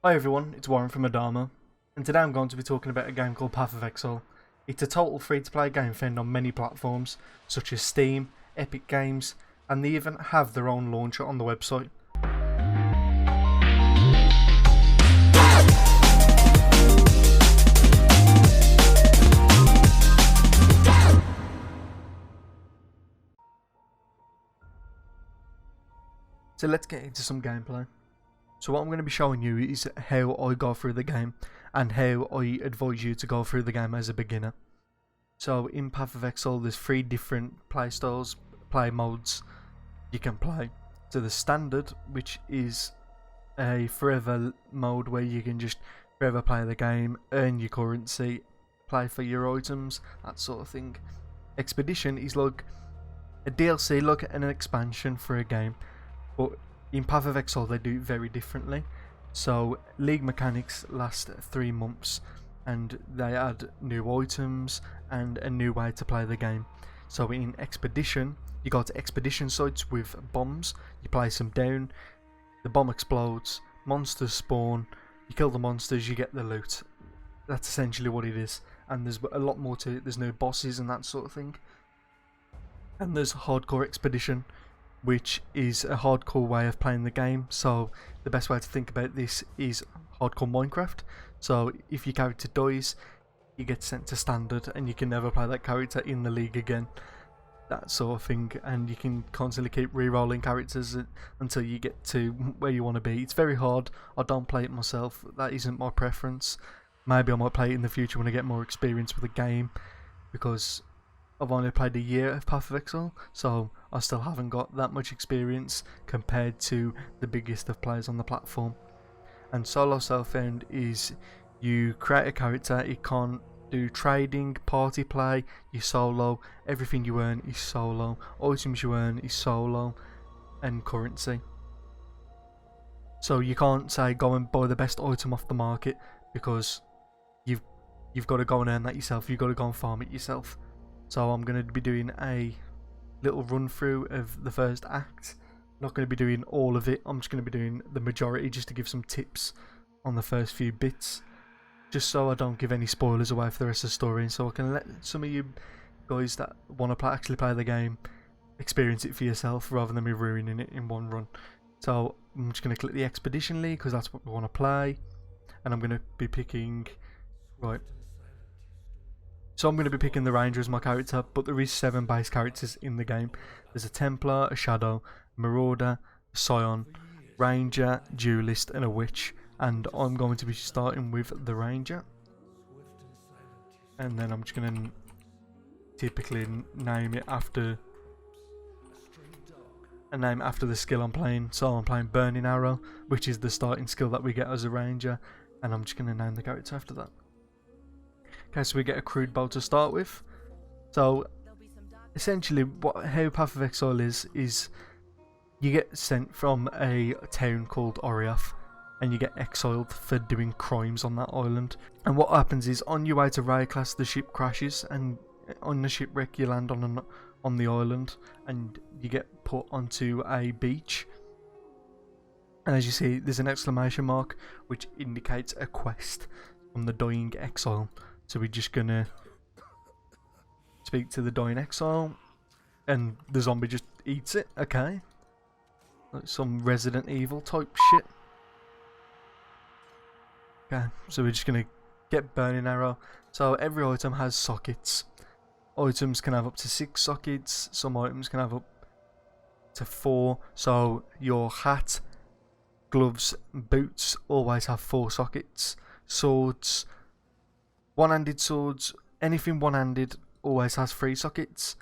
Hi everyone, it's Warren from Adamo, and today I'm going to be talking about a game called Path of Exile. It's a total free-to-play game found on many platforms, such as Steam, Epic Games, and they even have their own launcher on the website. So let's get into some gameplay. So what I'm going to be showing you is how I go through the game and how I advise you to go through the game as a beginner. So in Path of Exile there's 3 different play styles, play modes you can play. So the standard, which is a forever mode where you can just forever play the game, earn your currency, play for your items, that sort of thing. Expedition is like a DLC, like an expansion for a game, but in Path of Exile they do it very differently. So league mechanics last 3 months and they add new items and a new way to play the game. So in Expedition, you go to expedition sites with bombs, you place them down, the bomb explodes, monsters spawn, you kill the monsters, you get the loot. That's essentially what it is, and there's a lot more to it. There's no bosses and that sort of thing. And there's Hardcore Expedition, which is a hardcore way of playing the game. So the best way to think about this is hardcore Minecraft. So if your character dies, you get sent to standard and you can never play that character in the league again, that sort of thing. And you can constantly keep re-rolling characters until you get to where you want to be. It's very hard. I don't play it myself, that isn't my preference. Maybe I might play it in the future when I get more experience with the game, because I've only played a year of Path of Exile, so I still haven't got that much experience compared to the biggest of players on the platform. And solo self-found is you create a character, it can't do trading, party play, you solo, everything you earn is solo, items you earn is solo, and currency. So you can't say go and buy the best item off the market, because you've got to go and earn that yourself, you've got to go and farm it yourself. So I'm going to be doing a little run through of the first act. Not going to be doing all of it, I'm just going to be doing the majority just to give some tips on the first few bits, just so I don't give any spoilers away for the rest of the story, so I can let some of you guys that want to actually play the game experience it for yourself rather than me ruining it in one run. So I'm just going to click the Expedition League because that's what we want to play, and I'm going to be picking, right, so I'm going to be picking the Ranger as my character, but there is 7 base characters in the game. There's a Templar, a Shadow, a Marauder, a Scion, Ranger, Duelist and a Witch, and I'm going to be starting with the Ranger. And then I'm just going to typically name it after the skill I'm playing. So I'm playing Burning Arrow, which is the starting skill that we get as a Ranger, and I'm just going to name the character after that. Okay, so we get a crude bow to start with. So essentially how Path of Exile is you get sent from a town called Oriath and you get exiled for doing crimes on that island. And what happens is, on your way to raid class, the ship crashes, and on the shipwreck you land on the island and you get put onto a beach. And as you see, there's an exclamation mark which indicates a quest from the dying exile. So we're just gonna speak to the dying exile, and the zombie just eats it. Okay, like some Resident Evil type shit. Okay, so we're just gonna get Burning Arrow. So every item has sockets. Items can have up to 6 sockets. Some items can have up to 4. So your hat, gloves, boots always have 4 sockets. Swords, one-handed swords, anything one-handed always has 3 sockets.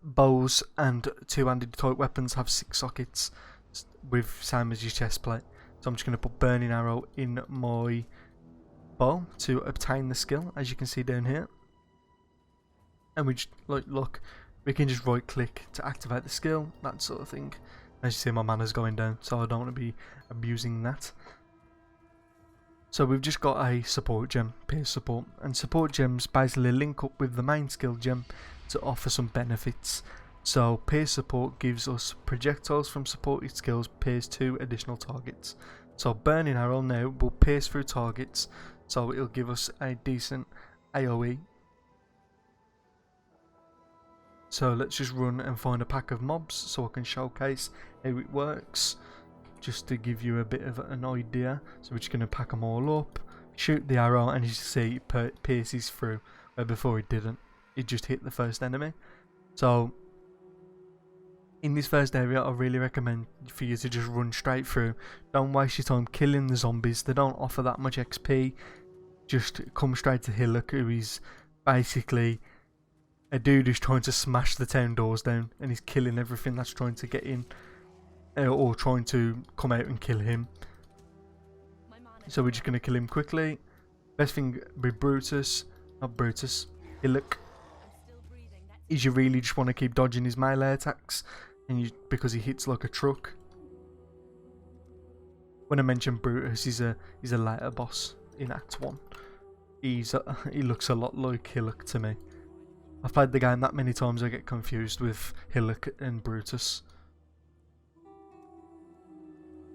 Bows and two-handed type weapons have 6 sockets, with same as your chest plate. So I'm just going to put Burning Arrow in my bow to obtain the skill, as you can see down here. And we just, look, we can just right click to activate the skill, that sort of thing. As you see, my mana's going down, so I don't want to be abusing that. So we've just got a support gem, Pierce Support, and support gems basically link up with the main skill gem to offer some benefits. So Pierce Support gives us projectiles from supported skills, pierce 2 additional targets. So burning arrow now will pierce through targets, so it'll give us a decent AoE. So let's just run and find a pack of mobs so I can showcase how it works, just to give you a bit of an idea. So we're just going to pack them all up, shoot the arrow, and you see it pierces through, where before it didn't. It just hit the first enemy. So in this first area, I really recommend for you to just run straight through. Don't waste your time killing the zombies. They don't offer that much XP. Just come straight to Hillock, who is basically a dude who's trying to smash the town doors down, and he's killing everything that's trying to get in, or trying to come out and kill him. So we're just going to kill him quickly. Best thing with Hillock, is you really just want to keep dodging his melee attacks, and because he hits like a truck. When I mentioned Brutus, he's a later boss in Act 1. He looks a lot like Hillock to me. I've played the game that many times I get confused with Hillock and Brutus.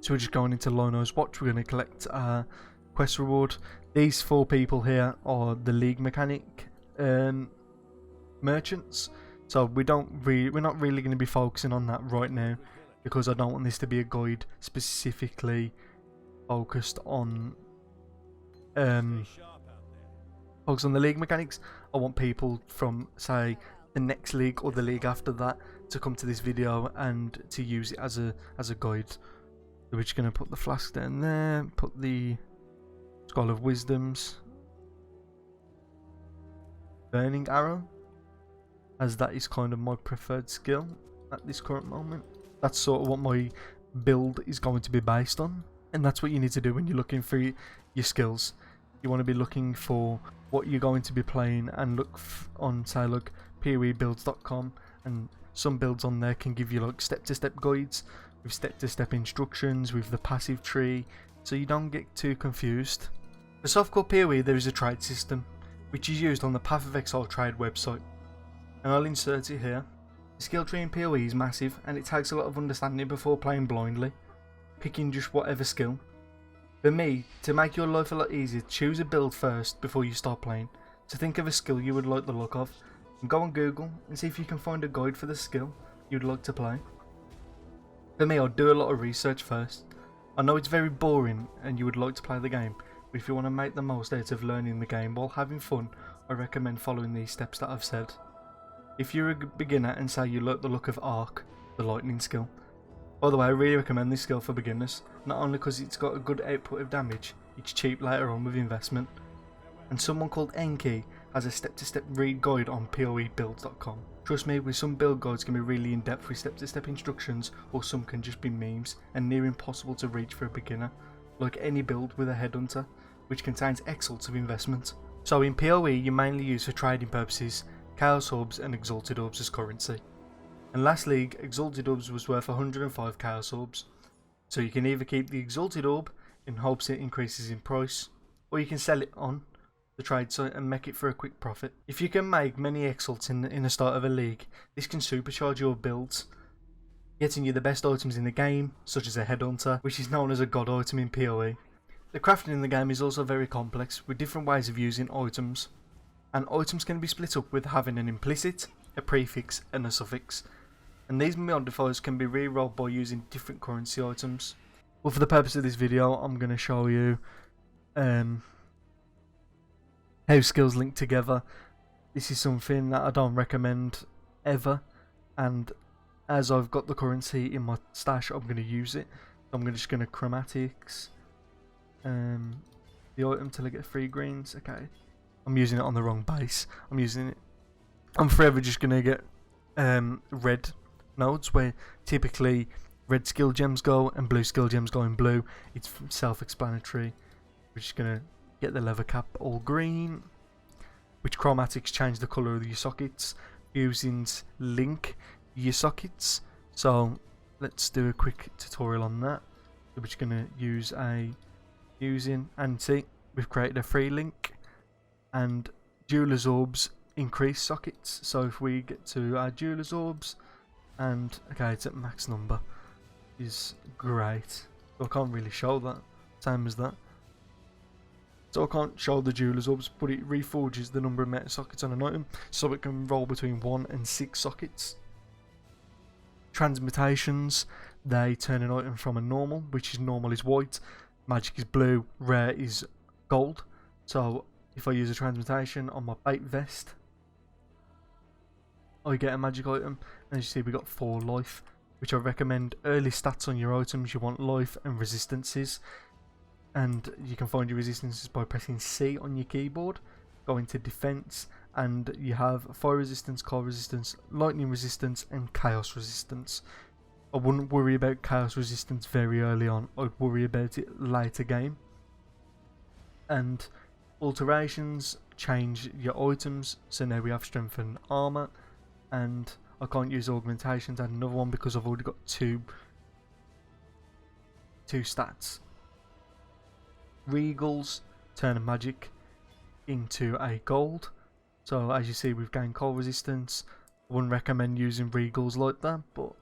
So we're just going into Lono's Watch. We're going to collect our quest reward. These 4 people here are the League Mechanic merchants. So we're not really going to be focusing on that right now, because I don't want this to be a guide specifically focused on the League Mechanics. I want people from, say, the next league or the league after that to come to this video and to use it as a guide. So we're just going to put the flask down there, put the Skull of Wisdoms, Burning Arrow, as that is kind of my preferred skill at this current moment. That's sort of what my build is going to be based on, and that's what you need to do when you're looking for your skills. You want to be looking for what you're going to be playing, and look on, say, like PoEbuilds.com, and some builds on there can give you like step-to-step guides with step-to-step instructions with the passive tree, so you don't get too confused. For softcore PoE, there is a trade system which is used on the Path of Exile trade website, and I'll insert it here. The skill tree in PoE is massive, and it takes a lot of understanding before playing blindly, picking just whatever skill. For me, to make your life a lot easier, choose a build first before you start playing. So think of a skill you would like the look of, and go on Google and see if you can find a guide for the skill you'd like to play. For me, I'd do a lot of research first. I know it's very boring and you would like to play the game, but if you want to make the most out of learning the game while having fun, I recommend following these steps that I've said. If you're a beginner and say you like the look of Arc, the lightning skill. By the way, I really recommend this skill for beginners, not only because it's got a good output of damage, it's cheap later on with investment. And someone called Enki has a step-to-step read guide on PoEbuilds.com. Trust me, with some build guides can be really in-depth with step-to-step instructions, or some can just be memes and near impossible to reach for a beginner, like any build with a headhunter, which contains X-salts of investment. So in PoE, you mainly use for trading purposes Chaos Orbs and Exalted Orbs as currency. And last league, Exalted Orbs was worth 105 Chaos Orbs. So you can either keep the Exalted Orb in hopes it increases in price, or you can sell it on the trade site and make it for a quick profit. If you can make many Exalts in the start of a league, this can supercharge your builds, getting you the best items in the game, such as a Headhunter, which is known as a god item in PoE. The crafting in the game is also very complex, with different ways of using items, and items can be split up with having an implicit, a prefix and a suffix, and these modifiers can be re-rolled by using different currency items. Well, for the purpose of this video, I'm going to show you how skills link together. This is something that I don't recommend ever, and as I've got the currency in my stash, I'm going to use it. I'm just going to chromatics the item till I get 3 greens. Okay, I'm using it on the wrong base. I'm forever just going to get red nodes, where typically red skill gems go and blue skill gems go in blue. It's self-explanatory. We're just going to get the leather cap all green, which chromatics change the colour of your sockets. Fusings link your sockets. So let's do a quick tutorial on that. So we're just going to use a fusing, and see, we've created a free link, and Jeweler's Orbs increase sockets. So if we get to our Jeweler's Orbs, and okay, it's at max number, is great. So I can't really show that. same as that. So I can't show the jeweler's orbs, but it reforges the number of metal sockets on an item, so it can roll between 1 and 6 sockets. Transmutations, they turn an item from a normal, which is normal is white, magic is blue, rare is gold. So if I use a transmutation on my bait vest, I get a magic item, and as you see we got 4 life, which I recommend. Early stats on your items, you want life and resistances, and you can find your resistances by pressing C on your keyboard. Go into defense, and you have fire resistance, cold resistance, lightning resistance, and chaos resistance. I wouldn't worry about chaos resistance very early on, I'd worry about it later game. And alterations change your items, so now we have strength and armor, and I can't use augmentations, add another one because I've already got two stats. Regals turn a magic into a gold, so as you see we've gained cold resistance. I wouldn't recommend using regals like that, but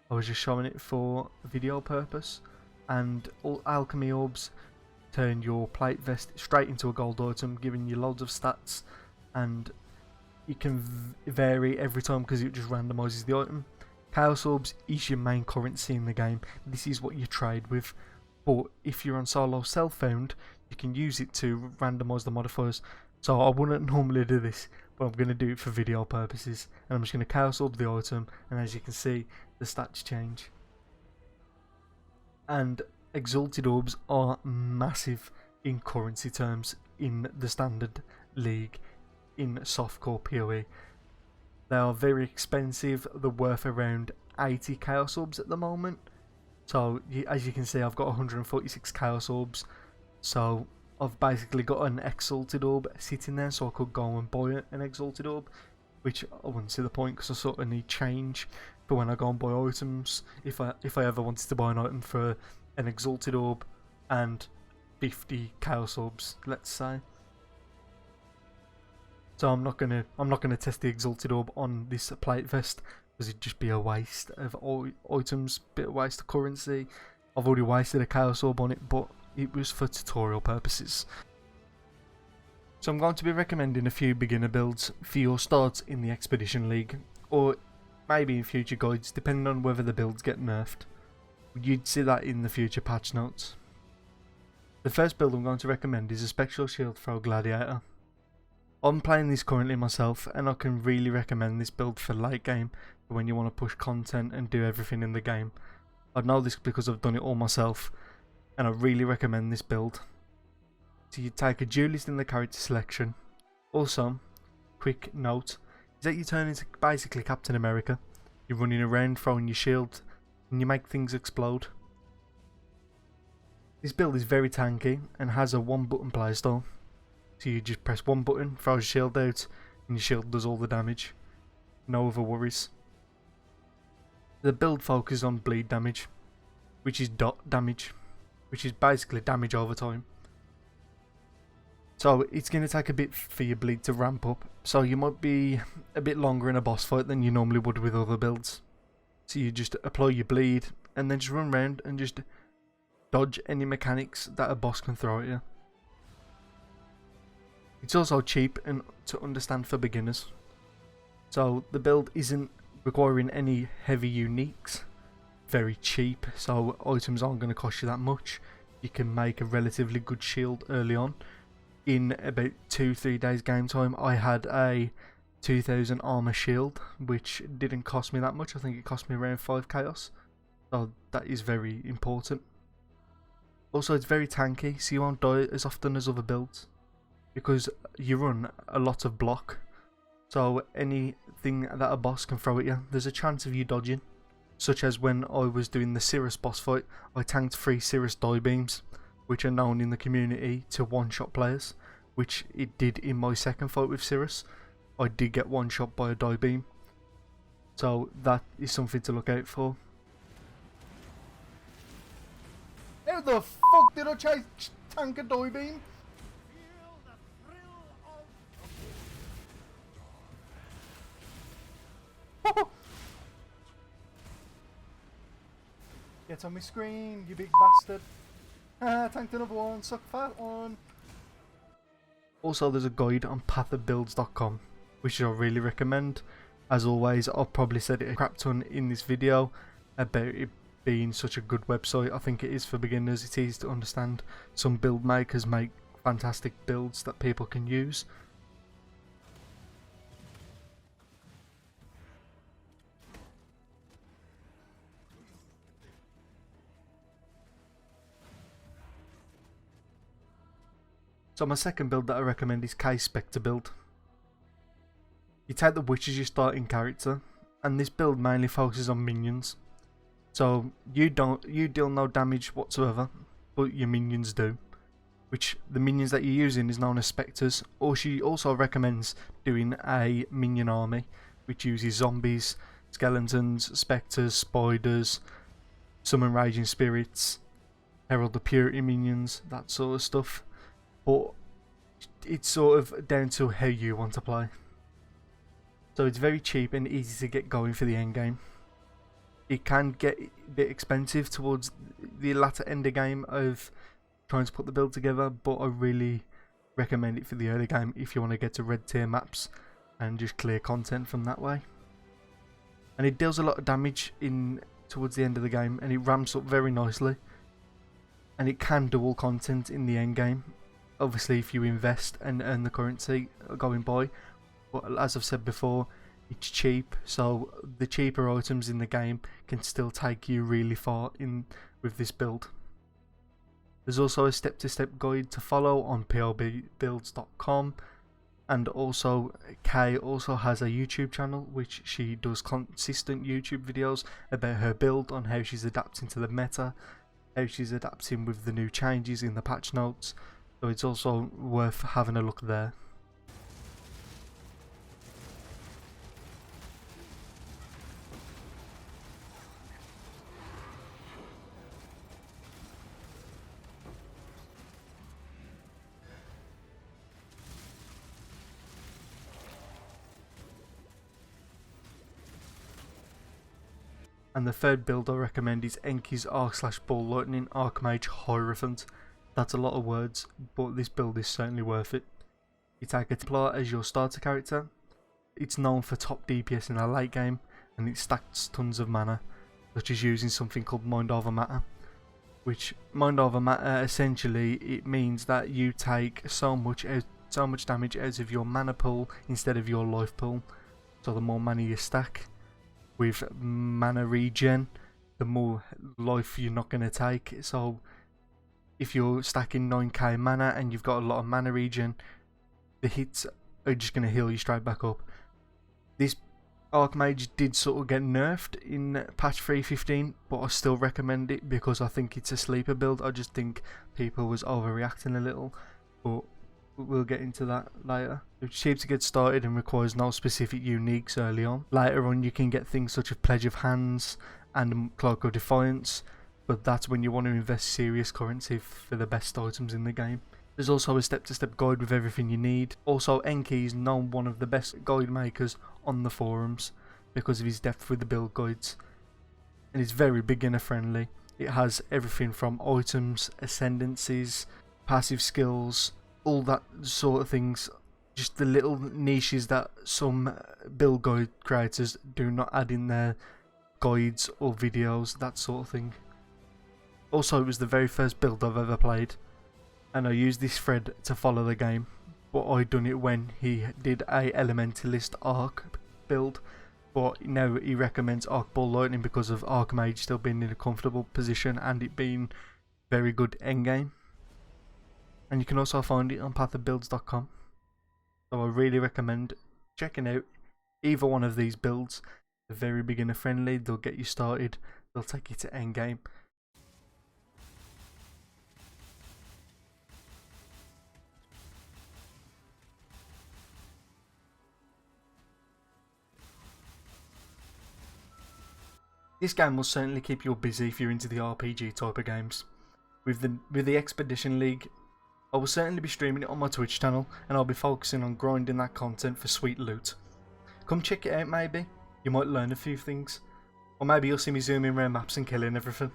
I was just showing it for video purpose. And all alchemy orbs turn your plate vest straight into a gold item, giving you loads of stats, and it can vary every time because it just randomizes the item. Chaos orbs is your main currency in the game. This is what you trade with, but if you're on solo self-found, you can use it to randomize the modifiers. So I wouldn't normally do this, but I'm going to do it for video purposes, and I'm just going to chaos orb the item, and as you can see the stats change. And exalted orbs are massive in currency terms in the standard league in softcore PoE. They are very expensive, they're worth around 80 chaos orbs at the moment. So as you can see I've got 146 chaos orbs, so I've basically got an exalted orb sitting there, so I could go and buy an exalted orb, which I wouldn't see the point because I sort of need change for when I go and buy items. If I ever wanted to buy an item for an exalted orb and 50 chaos orbs, let's say. So I'm not gonna test the exalted orb on this plate vest because it'd just be a waste of items, bit of waste of currency. I've already wasted a chaos orb on it, but it was for tutorial purposes. So I'm going to be recommending a few beginner builds for your starts in the Expedition League, or maybe in future guides depending on whether the builds get nerfed. You'd see that in the future patch notes. The first build I'm going to recommend is a Spectral Shield Throw Gladiator. I'm playing this currently myself, and I can really recommend this build for late game, for when you want to push content and do everything in the game. I know this because I've done it all myself, and I really recommend this build. So you take a duelist in the character selection. Also, quick note, is that you turn into basically Captain America. You're running around throwing your shield, and you make things explode. This build is very tanky and has a one button playstyle. So you just press one button, throw your shield out, and your shield does all the damage. No other worries. The build focuses on bleed damage, which is dot damage, which is basically damage over time. So it's going to take a bit for your bleed to ramp up, so you might be a bit longer in a boss fight than you normally would with other builds. So you just apply your bleed, and then just run around and just dodge any mechanics that a boss can throw at you. It's also cheap and to understand for beginners. So the build isn't requiring any heavy uniques. Very cheap, so items aren't going to cost you that much. You can make a relatively good shield early on. In about 2-3 days game time, I had a 2000 armor shield, which didn't cost me that much. I think it cost me around 5 chaos. So that is very important. Also, it's very tanky, so you won't die as often as other builds, because you run a lot of block. So anything that a boss can throw at you, there's a chance of you dodging. Such as when I was doing the Cirrus boss fight, I tanked 3 Cirrus die beams, which are known in the community to one-shot players, which it did in my second fight with Cirrus. I did get one shot by a die beam, so that is something to look out for. How the fuck did I tank a die beam? Get on my screen, you big bastard. Tanked another one, suck fat one. Also, there's a guide on pathofbuilds.com, which I really recommend. As always, I've probably said it a crap ton in this video about it being such a good website. I think it is for beginners, it's easy to understand. Some build makers make fantastic builds that people can use. So my second build that I recommend is K-Spectre build. You take the witch as your starting character, and this build mainly focuses on minions. So you deal no damage whatsoever, but your minions do. Which the minions that you're using is known as Spectres, or she also recommends doing a minion army, which uses zombies, skeletons, Spectres, spiders, summon raging spirits, herald of purity minions, that sort of stuff. But it's sort of down to how you want to play. So it's very cheap and easy to get going for the end game. It can get a bit expensive towards the latter end of game of trying to put the build together, but I really recommend it for the early game if you want to get to red tier maps and just clear content from that way. And it deals a lot of damage in towards the end of the game, and it ramps up very nicely, and it can dual content in the end game. Obviously, if you invest and earn the currency going by, but as I've said before, it's cheap, so the cheaper items in the game can still take you really far in with this build. There's also a step-to-step guide to follow on pobbuilds.com, and also Kay also has a YouTube channel which she does consistent YouTube videos about her build, on how she's adapting to the meta, how she's adapting with the new changes in the patch notes. So it's also worth having a look there. And the third build I recommend is Enki's Arc/Ball Lightning Archmage Hierophant. That's a lot of words, but this build is certainly worth it. You take a Templar as your starter character. It's known for top DPS in the late game, and it stacks tons of mana, such as using something called Mind Over Matter. Which, Mind Over Matter, essentially, it means that you take so much damage out of your mana pool instead of your life pool. So the more mana you stack with mana regen, the more life you're not going to take. So if you're stacking 9k mana and you've got a lot of mana regen, the hits are just going to heal you straight back up. This Archmage did sort of get nerfed in patch 3.15, but I still recommend it because I think it's a sleeper build. I just think people was overreacting a little, but we'll get into that later. It's cheap to get started and requires no specific uniques early on. Later on you can get things such as Pledge of Hands and Cloak of Defiance, but that's when you want to invest serious currency for the best items in the game. There's also a step-to-step guide with everything you need. Also, Enki is known one of the best guide makers on the forums because of his depth with the build guides, and it's very beginner friendly. It has everything from items, ascendancies, passive skills, all that sort of things. Just the little niches that some build guide creators do not add in their guides or videos, that sort of thing. Also, it was the very first build I've ever played, and I used this thread to follow the game, but I done it when he did a Elementalist Arc build, but now he recommends Arc Ball Lightning because of Archmage still being in a comfortable position and it being very good endgame. And you can also find it on pathofbuilds.com, so I really recommend checking out either one of these builds. They're very beginner friendly, they'll get you started, they'll take you to endgame. This game will certainly keep you busy if you're into the RPG type of games. With the Expedition League, I will certainly be streaming it on my Twitch channel, and I'll be focusing on grinding that content for sweet loot. Come check it out maybe, you might learn a few things. Or maybe you'll see me zooming around maps and killing everything.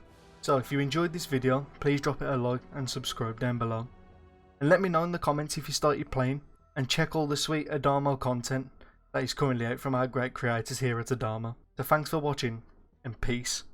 So if you enjoyed this video, please drop it a like and subscribe down below. And let me know in the comments if you started playing, and check all the sweet Adamo content that is currently out from our great creators here at Adamo. So thanks for watching, and peace.